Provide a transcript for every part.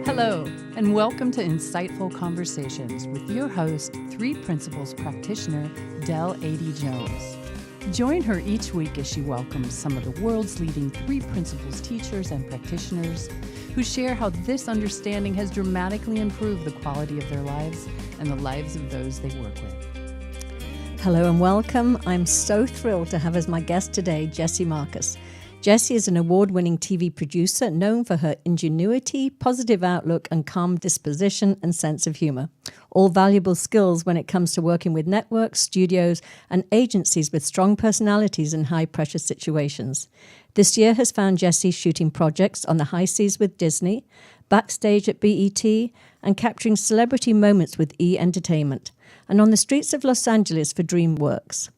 Hello, and welcome to Insightful Conversations with your host, 3 Principles Practitioner, Adey-Jones. Join her each week as she welcomes some of the world's leading 3 Principles teachers and practitioners who share how this understanding has dramatically improved the quality of their lives and the lives of those they work with. Hello and welcome. I'm so thrilled to have as my guest today, Jessie Marcus. Jessie is an award-winning TV producer known for her ingenuity, positive outlook, and calm disposition and sense of humor. All valuable skills when it comes to working with networks, studios, and agencies with strong personalities in high-pressure situations. This year has found Jessie shooting projects on the high seas with Disney, backstage at BET, and capturing celebrity moments with E! Entertainment, and on the streets of Los Angeles for DreamWorks.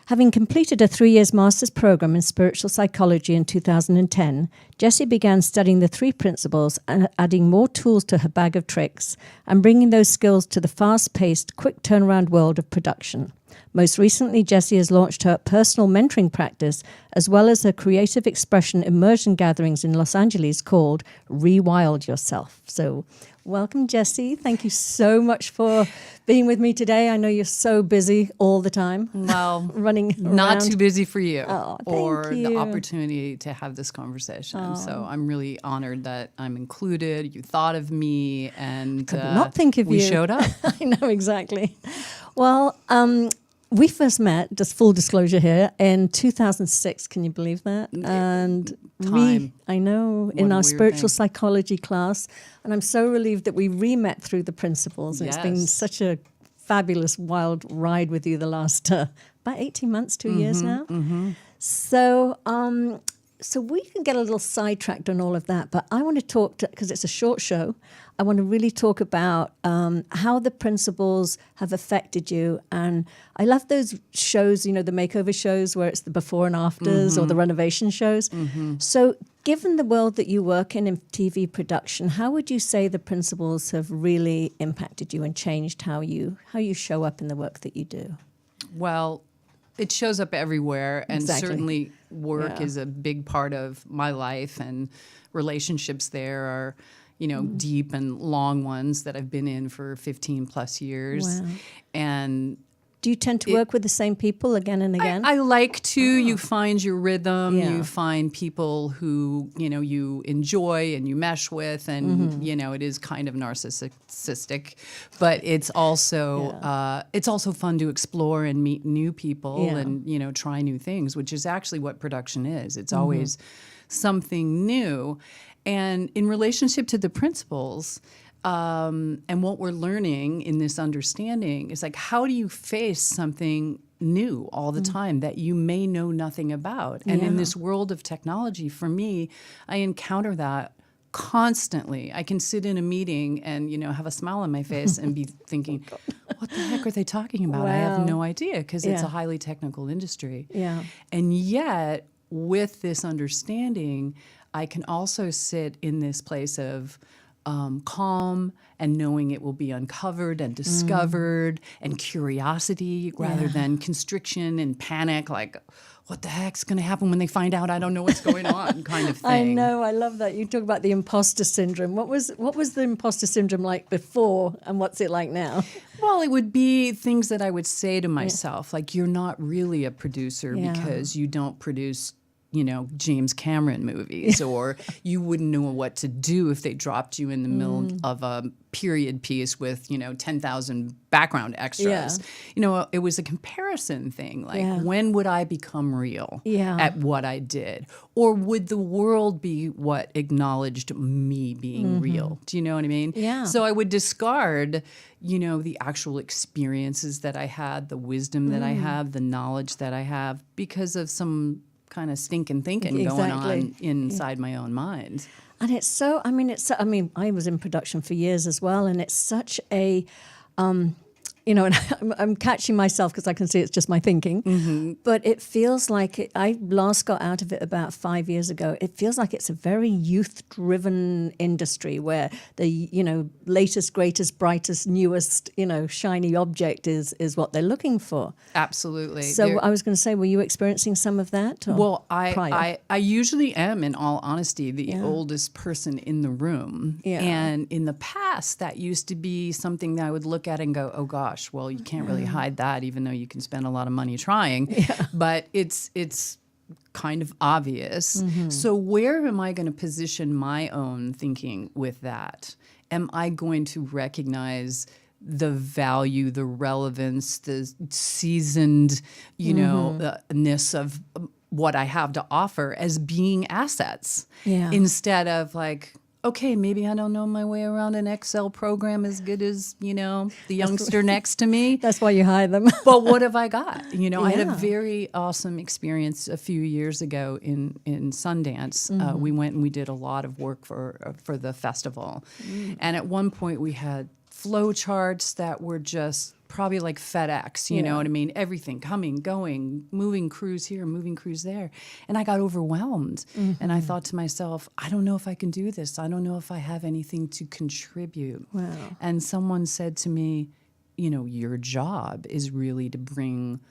Having completed a 3-year master's program in spiritual psychology in 2010, Jessie began studying the 3 principles and adding more tools to her bag of tricks and bringing those skills to the fast-paced, quick turnaround world of production. Most recently, Jessie has launched her personal mentoring practice as well as her creative expression immersion gatherings in Los Angeles called Rewild Yourself. So welcome, Jessie. Thank you so much for being with me today. I know you're so busy all the time. Well, running not around. too busy for you or the opportunity to have this conversation. So I'm really honored that I'm included. You thought of me, and could not think of we you. showed up. I know, exactly. Well, we first met, just full disclosure here, in 2006. Can you believe that? And I know, in our spiritual psychology class. And I'm so relieved that we re-met through the principles. And Yes. It's been such a fabulous, wild ride with you the last about 18 months, 2 years now. Mm-hmm. So we can get a little sidetracked on all of that, but I want to talk, because it's a short show, I want to really talk about how the principles have affected you. And I love those shows, you know, the makeover shows where it's the before and afters or the renovation shows. So given the world that you work in TV production, how would you say the principles have really impacted you and changed how you show up in the work that you do? Well, it shows up everywhere, and Exactly. certainly work is a big part of my life, and relationships there are, you know, deep and long ones that I've been in for 15 plus years. Wow. And Do you tend to work with the same people again and again? I like to. You find your rhythm. Yeah. You find people who, you know, you enjoy and you mesh with, and you know, it is kind of narcissistic, but it's also fun to explore and meet new people and, you know, try new things, which is actually what production is. It's always something new, and in relationship to the principles. And what we're learning in this understanding is like, how do you face something new all the time that you may know nothing about? And in this world of technology, for me, I encounter that constantly. I can sit in a meeting and, you know, have a smile on my face and be thinking, what the heck are they talking about? I have no idea, because it's a highly technical industry. Yeah. And yet, with this understanding, I can also sit in this place of calm and knowing it will be uncovered and discovered, and curiosity rather than constriction and panic, like, what the heck's going to happen when they find out I don't know what's going on, kind of thing. I know, I love that. You talk about the imposter syndrome. What was the imposter syndrome like before, and what's it like now? Well, it would be things that I would say to myself, like, you're not really a producer because you don't produce, you know, James Cameron movies, or you wouldn't know what to do if they dropped you in the middle of a period piece with, you know, 10,000 background extras. You know, it was a comparison thing. Like, when would I become real at what I did? Or would the world be what acknowledged me being real? Do you know what I mean? Yeah. So I would discard, you know, the actual experiences that I had, the wisdom that I have, the knowledge that I have, because of some kind of stinking thinking going on inside my own mind. And it's so, I mean, I was in production for years as well, and it's such a you know, and I'm catching myself because I can see it's just my thinking, but it feels like I last got out of it about 5 years ago. It feels like it's a very youth-driven industry where the, you know, latest, greatest, brightest, newest, you know, shiny object is what they're looking for. Absolutely. So I was going to say, were you experiencing some of that? Or well, prior? I usually am, in all honesty, the oldest person in the room. Yeah. And in the past, that used to be something that I would look at and go, oh gosh, well, you can't really hide that, even though you can spend a lot of money trying. Yeah. But it's kind of obvious. So where am I going to position my own thinking with that? Am I going to recognize the value, the relevance, the seasoned, you know, ness of what I have to offer as being assets, instead of like, okay, maybe I don't know my way around an Excel program as good as, you know, the youngster next to me. That's why you hire them. But what have I got? You know, I had a very awesome experience a few years ago in Sundance. We went and we did a lot of work for the festival. And at one point we had flow charts that were just probably like FedEx, you know what I mean? Everything coming, going, moving crews here, moving crews there. And I got overwhelmed. And I thought to myself, I don't know if I can do this. I don't know if I have anything to contribute. Wow. And someone said to me, you know, your job is really to bring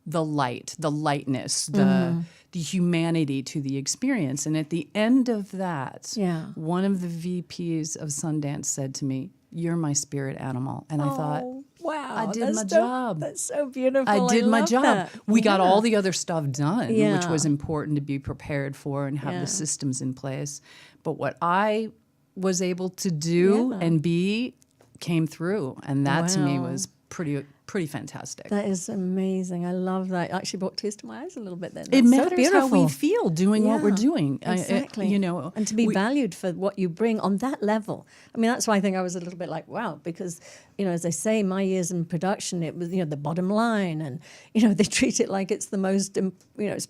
the light, the lightness, the humanity to the experience. And at the end of that, one of the VPs of Sundance said to me, you're my spirit animal. And I thought, wow, I did my job. That's so beautiful. I did my love job. that. We got all the other stuff done, which Yeah. was important to be prepared for and have the systems in place. But what I was able to do and be came through. And that to me was pretty fantastic. That is amazing. I love that. It actually brought tears to my eyes a little bit then. It That's so matters how we beautiful. feel doing what we're doing. Exactly. You know, and to be valued for what you bring on that level. I mean, that's why I think I was a little bit like, wow, because, you know, as I say, my years in production, it was, you know, the bottom line. And, you know, they treat it like it's the most, you know, it's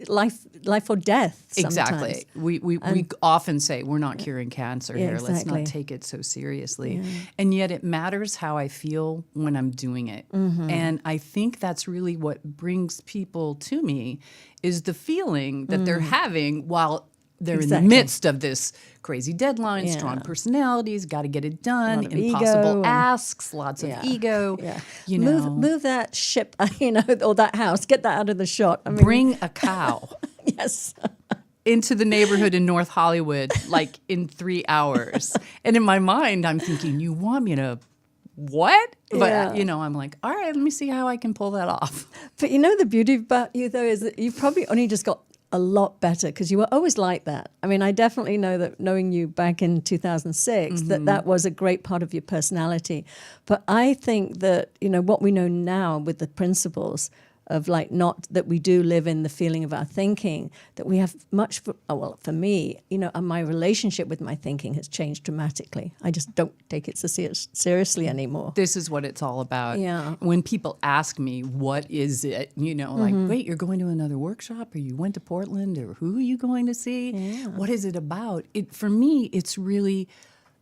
life or death sometimes. Exactly. We often say we're not curing cancer here. Let's exactly. not take it so seriously. And yet it matters how I feel when I'm doing it. And I think that's really what brings people to me is the feeling that they're having while they're in the midst of this crazy deadline, strong personalities, got to get it done, impossible asks, lots of ego. You know, move that ship, you know, or that house, get that out of the shot. I mean, bring a cow. Yes. Into the neighborhood in North Hollywood, like in 3 hours. And in my mind, I'm thinking, you want me to what? But, you know, I'm like, all right, let me see how I can pull that off. But you know, the beauty about you, though, is that you've probably only just got a lot better because you were always like that. I mean, I definitely know that knowing you back in 2006, that was a great part of your personality. But I think that, you know, what we know now with the principles of like not that we do live in the feeling of our thinking, that we have much, for me, you know, and my relationship with my thinking has changed dramatically. I just don't take it so seriously anymore. This is what it's all about. Yeah. When people ask me, what is it? You know, like, wait, you're going to another workshop or you went to Portland or who are you going to see? Yeah. What is it about? For me, it's really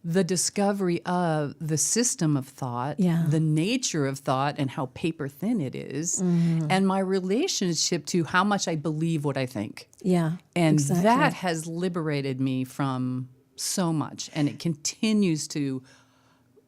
the discovery of the system of thought, the nature of thought, and how paper thin it is, and my relationship to how much I believe what I think. Yeah, and that has liberated me from so much, and it continues to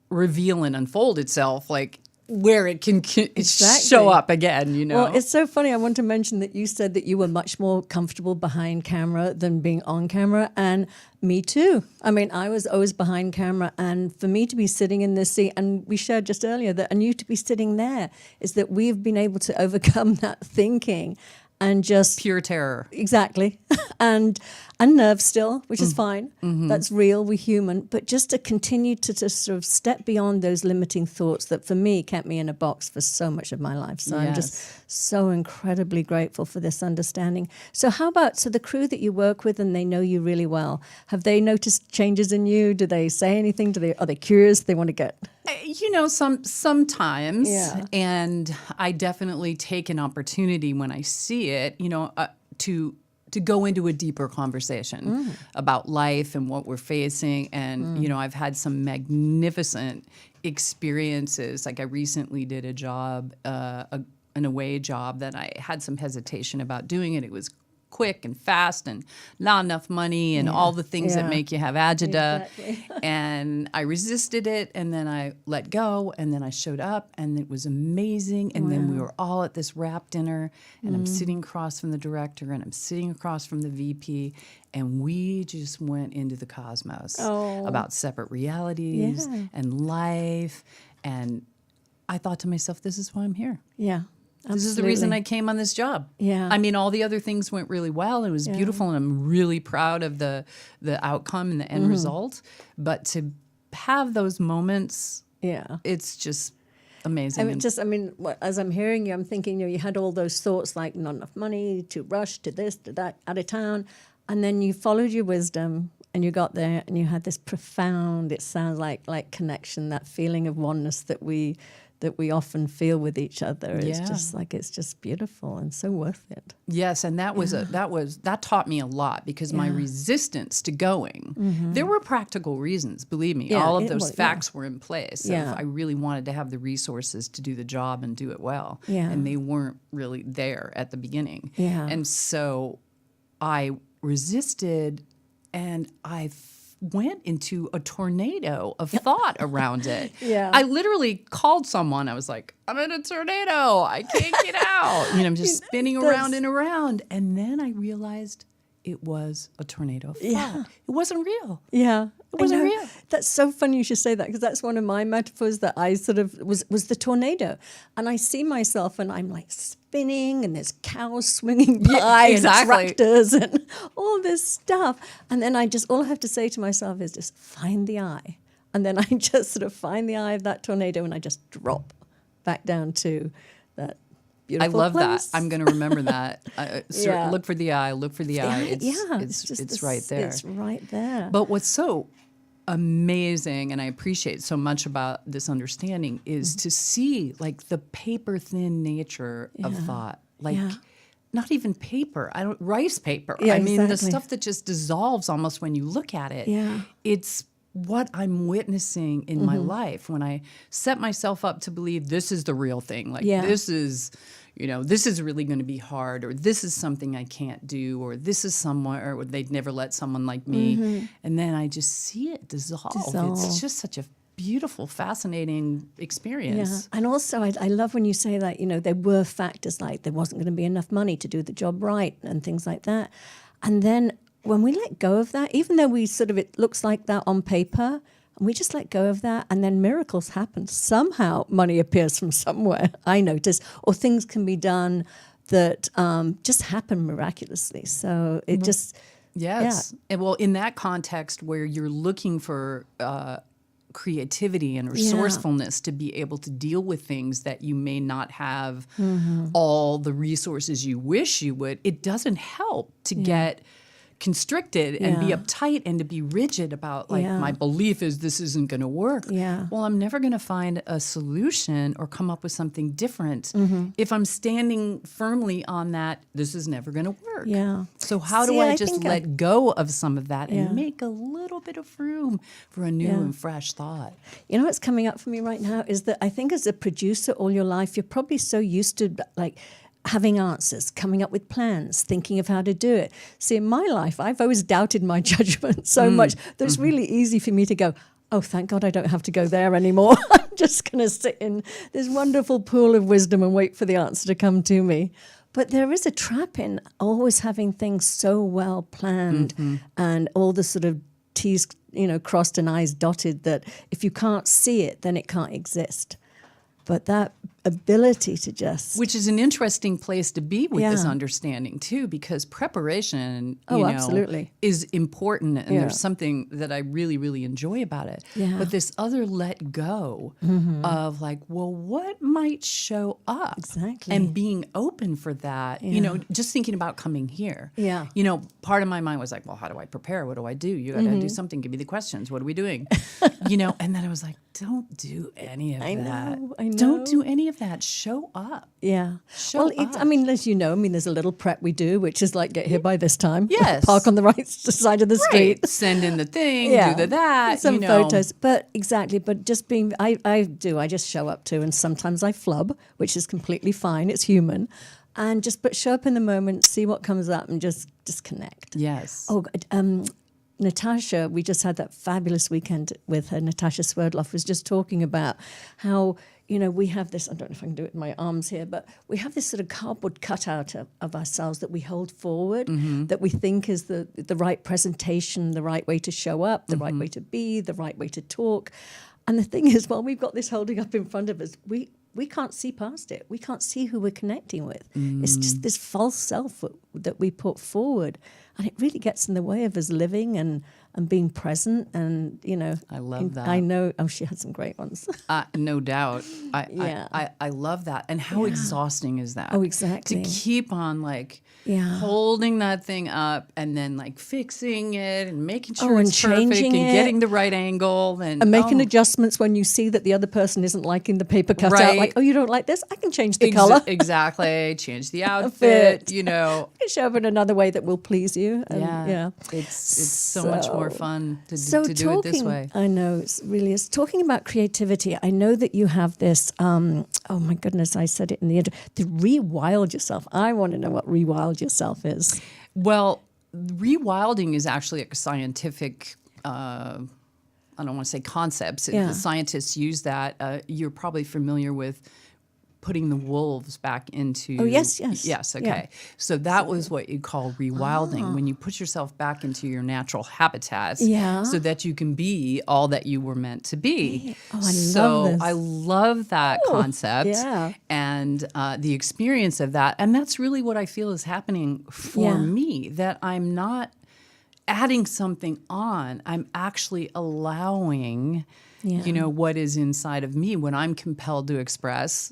reveal and unfold itself, like where it can show up again, you know? Well, it's so funny. I want to mention that you said that you were much more comfortable behind camera than being on camera, and me too. I mean, I was always behind camera, and for me to be sitting in this seat, and we shared just earlier that, and you to be sitting there, is that we've been able to overcome that thinking and just pure terror. Exactly. and nerves still, which is fine. That's real, we're human. But just to continue to just sort of step beyond those limiting thoughts that for me kept me in a box for so much of my life. So I'm just so incredibly grateful for this understanding. So how about, so the crew that you work with and they know you really well, have they noticed changes in you? Do they say anything? Are they curious? They want to get... You know, sometimes, Yeah. and I definitely take an opportunity when I see it, you know, to to go into a deeper conversation about life and what we're facing. And, you know, I've had some magnificent experiences. Like I recently did a job, an away job that I had some hesitation about doing it. It was quick and fast and not enough money and all the things that make you have agita. Exactly. And I resisted it, and then I let go, and then I showed up, and it was amazing. And then we were all at this wrap dinner, and I'm sitting across from the director, and I'm sitting across from the VP, and we just went into the cosmos about separate realities and life. And I thought to myself, this is why I'm here. Yeah. This is the reason I came on this job. Yeah. I mean, all the other things went really well. It was beautiful, and I'm really proud of the outcome and the end result. But to have those moments, it's just amazing. As I'm hearing you, I'm thinking, you know, you had all those thoughts like not enough money, to rush, to this, to that, out of town. And then you followed your wisdom and you got there and you had this profound, it sounds like connection, that feeling of oneness that we often feel with each other. It's just like, it's just beautiful and so worth it. Yes, and that taught me a lot, because my resistance to going, there were practical reasons, believe me. All of those facts were in place. Yeah. I really wanted to have the resources to do the job and do it well. Yeah. And they weren't really there at the beginning. Yeah. And so I resisted, and I went into a tornado of thought around it. Yeah. I literally called someone. I was like, I'm in a tornado. I can't get out. You know, I'm just spinning around and around. And then I realized it was a tornado of thought. Yeah. It wasn't real. Yeah. It wasn't real. That's so funny you should say that, because that's one of my metaphors that I sort of was the tornado. And I see myself and I'm like spinning, and there's cows swinging by and tractors and all this stuff. And then all I have to say to myself is just find the eye. And then I just sort of find the eye of that tornado and I just drop back down to that beautiful I love place. that. I'm going to remember that. Look for the eye. Look for the eye. It's right there. It's right there. But what's so amazing, and I appreciate so much about this understanding, is to see like the paper thin nature of thought. Like not even paper. Rice paper. Yeah, I mean, the exactly. stuff that just dissolves almost when you look at it. Yeah. It's what I'm witnessing in my life when I set myself up to believe this is the real thing. Like this is, you know, this is really going to be hard, or this is something I can't do, or this is somewhere, or they'd never let someone like me. And then I just see it dissolve. It's just such a beautiful, fascinating experience. Yeah. And also, I love when you say that, you know, there were factors like there wasn't going to be enough money to do the job right and things like that. And then when we let go of that, even though it looks like that on paper, and we just let go of that, and then miracles happen. Somehow money appears from somewhere, I notice, or things can be done that just happen miraculously. So it just... Yes. And well, in that context where you're looking for creativity and resourcefulness to be able to deal with things that you may not have all the resources you wish you would, it doesn't help to get constricted and be uptight and to be rigid about like my belief is this isn't going to work. Well, I'm never going to find a solution or come up with something different if I'm standing firmly on that this is never going to work. So how do I just let go of some of that and make a little bit of room for a new and fresh thought? You know what's coming up for me right now is that I think as a producer all your life, you're probably so used to like having answers, coming up with plans, thinking of how to do it. See, in my life, I've always doubted my judgment so much that it's really easy for me to go, oh, thank God I don't have to go there anymore. I'm just going to sit in this wonderful pool of wisdom and wait for the answer to come to me. But there is a trap in always having things so well planned and all the sort of T's, you know, crossed and I's dotted that if you can't see it, then it can't exist. But that ability to just... Which is an interesting place to be with this understanding, too, because preparation, absolutely. is important. And there's something that I really, really enjoy about it. But this other let go of like, well, what might show up? Exactly. And being open for that, you know, just thinking about coming here. You know, part of my mind was like, well, how do I prepare? What do I do? You got to do something. Give me the questions. What are we doing? You know, and then I was like, don't do any of that. I know. Don't do any of that, show up. Yeah. Show up. I mean, as you know, there's a little prep we do, which is like get here by this time. Yes. Park on the right side of the street. Send in the thing, Yeah. do that. Some photos. But exactly. But just being, I just show up too. And sometimes I flub, which is completely fine. It's human. And but show up in the moment, see what comes up and just connect. Yes. Oh, Natasha, we just had that fabulous weekend with her. Natasha Swerdloff was just talking about how, we have this, I don't know if I can do it in my arms here, but we have this sort of cardboard cutout of ourselves that we hold forward, that we think is the right presentation, the right way to show up, the right way to be, the right way to talk. And the thing is, while we've got this holding up in front of us, we can't see past it. We can't see who we're connecting with. It's just this false self that we put forward. And it really gets in the way of us living and being present. And, I love that. I know. Oh, she had some great ones. No doubt. I love that. And how exhausting is that? Oh, exactly. To keep on holding that thing up and then fixing it and making sure it's perfect and getting the right angle. And making adjustments when you see that the other person isn't liking the paper cutout. Right. Like, oh, you don't like this? I can change the color. Exactly. Change the outfit, I can show up in another way that will please you. And, It's so much more fun to do it this way. I know, it really is. Talking about creativity, I know that you have this, oh my goodness, I said it in the intro, to rewild yourself. I want to know what rewild yourself is. Well, rewilding is actually a scientific, I don't want to say concepts. The scientists use that. You're probably familiar with putting the wolves back into... Oh, yes. Yes, okay. Yeah. So that was what you call rewilding, when you put yourself back into your natural habitats so that you can be all that you were meant to be. Oh, love this. I love that concept and the experience of that. And that's really what I feel is happening for me, that I'm not adding something on. I'm actually allowing... what is inside of me when I'm compelled to express,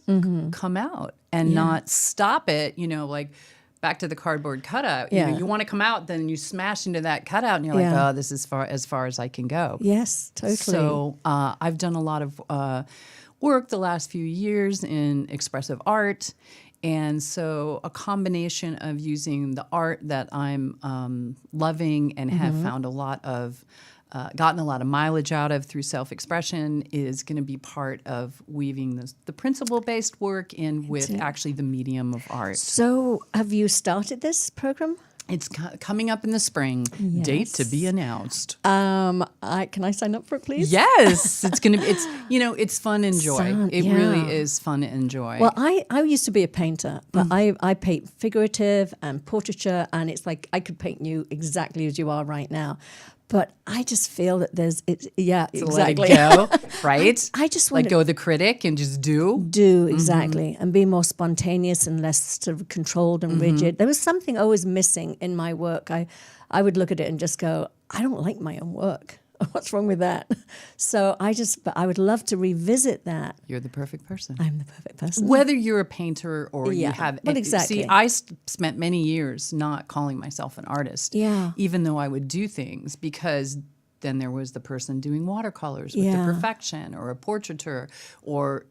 come out and not stop it, back to the cardboard cutout. You want to come out, then you smash into that cutout and you're like, oh, this is as far as I can go. Yes, totally. So I've done a lot of work the last few years in expressive art. And so a combination of using the art that I'm loving and have found a lot of gotten a lot of mileage out of through self-expression is going to be part of weaving the principle-based work in with actually the medium of art. So have you started this program? It's coming up in the spring. Yes. Date to be announced. Can I sign up for it, please? Yes, it's going to be. It's fun and joy. It really is fun and joy. Well, I used to be a painter, but I paint figurative and portraiture, and it's like I could paint you exactly as you are right now. But I just feel that exactly. Let it go, right? I just want let go of the critic and just do. Exactly, and be more spontaneous and less sort of controlled and rigid. There was something always missing in my work. I would look at it and just go, I don't like my own work. What's wrong with that? So but I would love to revisit that. You're the perfect person. I'm the perfect person. Whether you're a painter or you have... Well, exactly. See, I spent many years not calling myself an artist. Yeah. Even though I would do things, because then there was the person doing watercolors with the perfection, or a portraiture, or...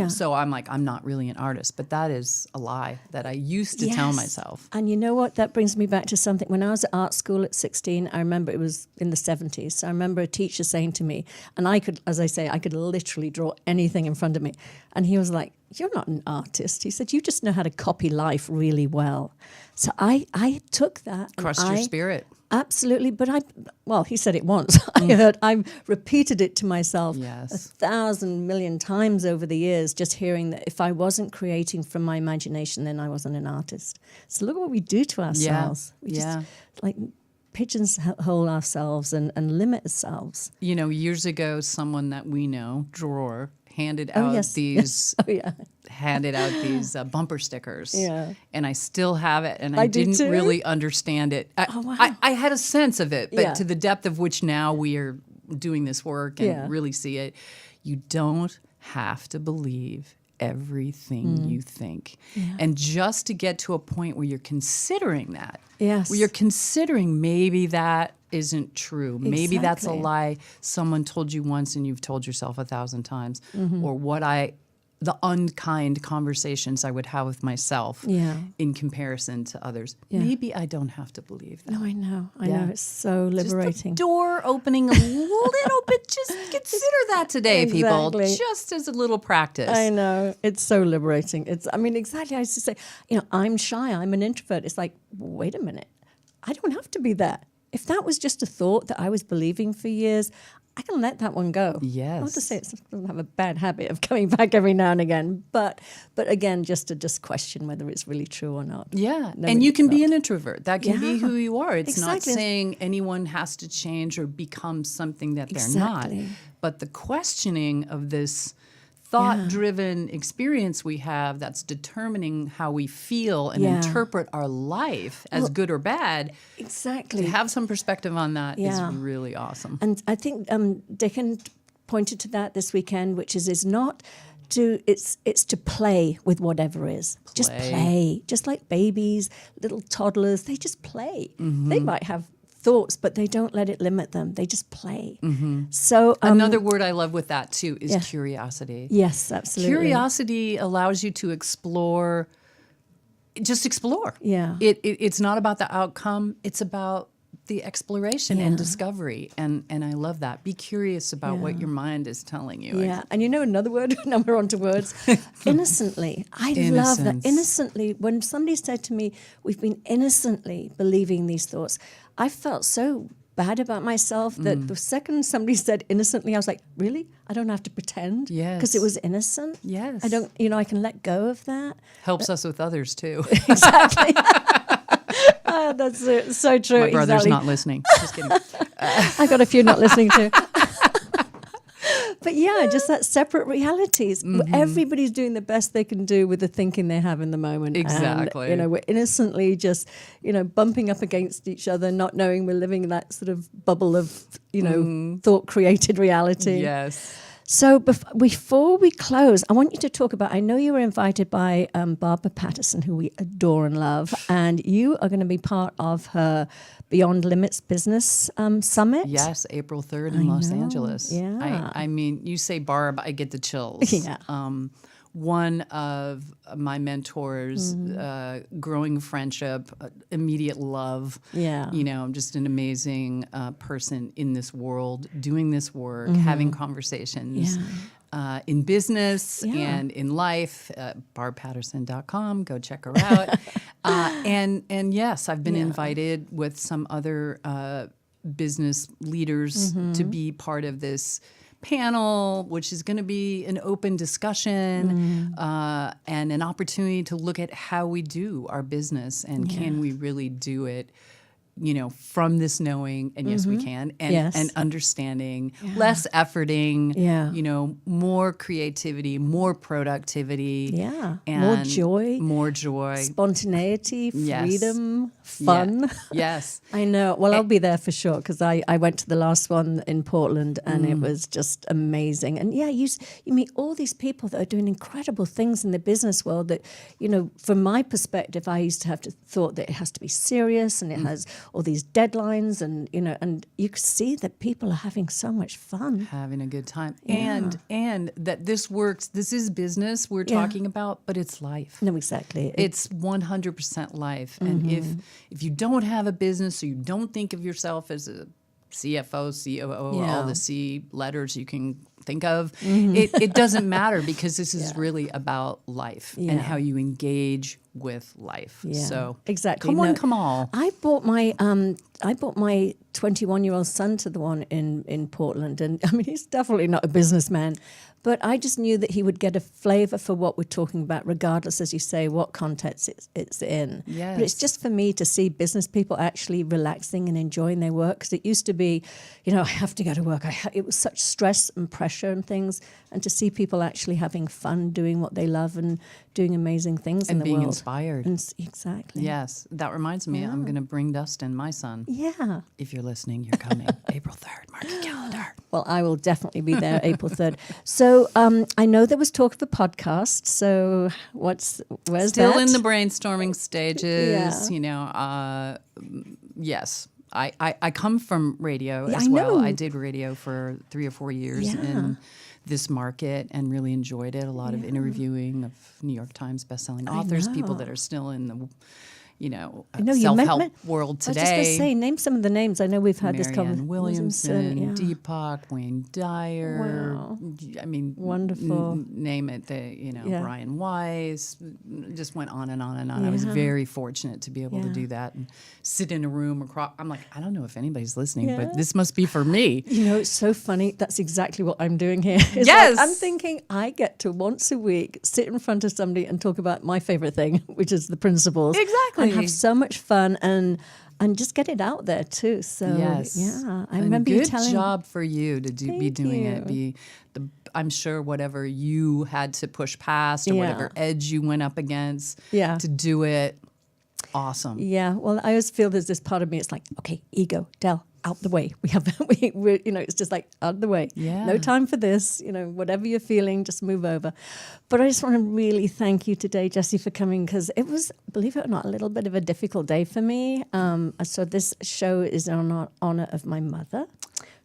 so I'm like, I'm not really an artist, but that is a lie that I used to tell myself. And you know what? That brings me back to something. When I was at art school at 16, I remember it was in the 70s. So I remember a teacher saying to me, and I could literally draw anything in front of me. And he was like, you're not an artist. He said, you just know how to copy life really well. So I took that. Crushed your spirit. Absolutely, but he said it once. I've repeated it to myself 1,000 million times over the years, just hearing that if I wasn't creating from my imagination, then I wasn't an artist. So look what we do to ourselves. We just pigeonhole ourselves and limit ourselves. Years ago, someone that we know, drawer, handed out these bumper stickers. Yeah. And I still have it, and I didn't really understand it. I had a sense of it, but to the depth of which now we are doing this work and really see it, you don't have to believe everything you think. Yeah. And just to get to a point where you're considering that, where you're considering maybe that isn't true. Maybe that's a lie someone told you once and you've told yourself 1,000 times. Or the unkind conversations I would have with myself in comparison to others. Maybe I don't have to believe that. No, I know. I know. It's so liberating. Just the door opening a little bit. Just consider that today, people. Just as a little practice. I know. It's so liberating. Exactly. I used to say, I'm shy. I'm an introvert. It's like, wait a minute. I don't have to be that. If that was just a thought that I was believing for years, I can let that one go. Yes. Not to say it doesn't have a bad habit of coming back every now and again, but again, just to question whether it's really true or not. Yeah, and you can be an introvert. That can be who you are. It's not Exactly. saying anyone has to change or become something that they're not. But the questioning of this thought-driven experience we have that's determining how we feel and interpret our life as good or bad. Exactly. To have some perspective on that is really awesome. And I think Dickon pointed to that this weekend, which is not to it's to play with whatever is. Just play. Just like babies, little toddlers, they just play. They might have thoughts, but they don't let it limit them. They just play. So another word I love with that too is curiosity. Yes, absolutely. Curiosity allows you to explore. Just explore. Yeah. It's not about the outcome. It's about the exploration and discovery. And I love that. Be curious about what your mind is telling you. Yeah. And another word, now we're on to words, innocently. I love that. Innocently. When somebody said to me, we've been innocently believing these thoughts, I felt so bad about myself that the second somebody said innocently, I was like, really? I don't have to pretend? Yes. Because it was innocent? Yes. I don't, I can let go of that. Helps us with others too. Exactly. That's so true. My brother's not listening. Just kidding. I got a few not listening too. But just that separate realities. Everybody's doing the best they can do with the thinking they have in the moment. Exactly. And, we're innocently just, bumping up against each other, not knowing we're living that sort of bubble of, thought-created reality. Yes. So before we close, I want you to talk about, I know you were invited by Barbara Patterson, who we adore and love, and you are going to be part of her Beyond Limits Business Summit. Yes, April 3rd in Los Angeles. Yeah. I mean, you say Barb, I get the chills. Yeah. One of my mentors, growing friendship, immediate love. Yeah. I'm just an amazing person in this world, doing this work, having conversations in business and in life. barbpatterson.com, go check her out. And yes, I've been invited with some other business leaders to be part of this panel, which is going to be an open discussion and an opportunity to look at how we do our business and can we really do it, from this knowing, and yes, we can, and understanding, less efforting, more creativity, more productivity, and more joy, spontaneity, freedom, fun. Yes. I know. Well, I'll be there for sure because I went to the last one in Portland and it was just amazing. And you meet all these people that are doing incredible things in the business world that, from my perspective, I used to have thought that it has to be serious and it has all these deadlines and you could see that people are having so much fun. Having a good time. And that this works, this is business we're talking about, but it's life. No, exactly. It's 100% life. And if you don't have a business or you don't think of yourself as a CFO, COO, all the C letters you can think of, it doesn't matter because this is really about life and how you engage with life. So exactly. Come on, come all. I bought my 21-year-old son to the one in Portland, and I mean he's definitely not a businessman, but I just knew that he would get a flavor for what we're talking about, regardless, as you say, what context it's in. Yes. But it's just for me to see business people actually relaxing and enjoying their work, because it used to be, I have to go to work. It was such stress and pressure and things, and to see people actually having fun doing what they love and doing amazing things in the world. And being inspired. Exactly. Yes. That reminds me, I'm going to bring Dustin, my son. Yeah. If you're listening, you're coming. April 3rd. Mark your calendar. Well, I will definitely be there April 3rd. So I know there was talk of the podcast. So where's Still that? in the brainstorming stages. Yeah. Yes. I come from radio Yeah, as I well. know. I did radio for 3 or 4 years Yeah. in this market and really enjoyed it. A lot of interviewing of New York Times bestselling authors, people that are still in the, self-help world today. I was just going to say, name some of the names. I know we've had this Marianne conversation. Williamson, Deepak, Wayne Dyer. Wow. I mean, Wonderful. Name it. Brian Weiss. Just went on and on and on. I was very fortunate to be able to do that and sit in a room across. I'm like, I don't know if anybody's listening, but this must be for me. It's so funny. That's exactly what I'm doing here. It's Yes. like, I'm thinking I get to once a week sit in front of somebody and talk about my favorite thing, which is the principles. Exactly. And have so much fun and just get it out there too. So I remember you telling. Good job for you to be doing it. you. I'm sure whatever you had to push past or whatever edge you went up against to do it. Awesome. Yeah. Well, I always feel there's this part of me. It's like, okay, ego, Del, out the way. We're it's just like out the way. Yeah. No time for this. Whatever you're feeling, just move over. But I just want to really thank you today, Jessie, for coming, because it was, believe it or not, a little bit of a difficult day for me. So this show is in honor of my mother,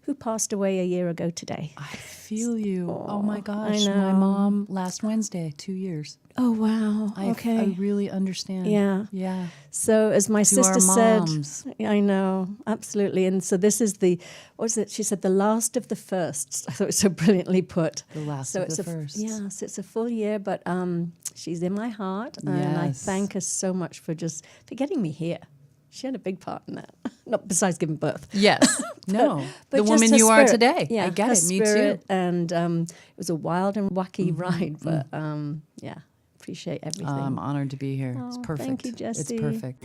who passed away a year ago today. I feel you. Oh my gosh. I know. My mom last Wednesday, 2 years. Oh, wow. Okay. I really understand. Yeah. Yeah. So as my To sister our said, moms. I know, absolutely. And so this is what was it? She said the last of the firsts. I thought it was so brilliantly put. The last So of it's the first. Yeah, so it's a full year, but she's in my heart. And I Yes. thank her so much for getting me here. She had a big part in that, not besides giving birth. Yes. No. But the just woman her you are spirit. today. Yeah, I get her it. Me too. spirit. And it was a wild and wacky ride, but appreciate everything. I'm honored to be here. It's Oh, perfect. thank you, Jessie. It's perfect.